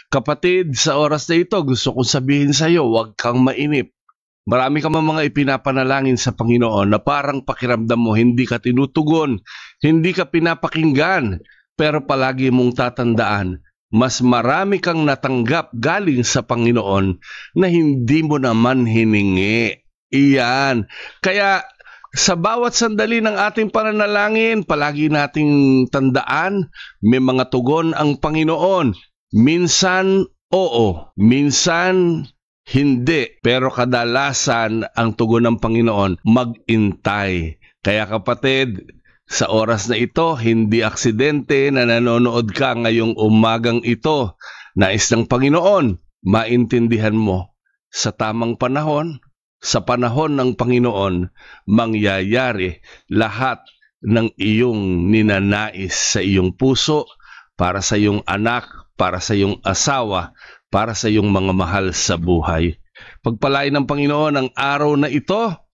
Kapatid, sa oras na ito, gusto kong sabihin sa iyo, huwag kang mainip. Marami ka mga ipinapanalangin sa Panginoon na parang pakiramdam mo hindi ka tinutugon, hindi ka pinapakinggan. Pero palagi mong tatandaan, mas marami kang natanggap galing sa Panginoon na hindi mo naman hiningi. Iyan. Kaya sa bawat sandali ng ating pananalangin, palagi nating tandaan, may mga tugon ang Panginoon. Minsan, oo. Minsan, hindi. Pero kadalasan, ang tugon ng Panginoon, mag-intay. Kaya kapatid, sa oras na ito, hindi aksidente na nanonood ka ngayong umagang ito. Nais ng Panginoon, maintindihan mo. Sa tamang panahon, sa panahon ng Panginoon, mangyayari lahat ng iyong ninanais sa iyong puso, para sa iyong anak, para sa iyong asawa, para sa iyong mga mahal sa buhay. Pagpalain ng Panginoon ang araw na ito,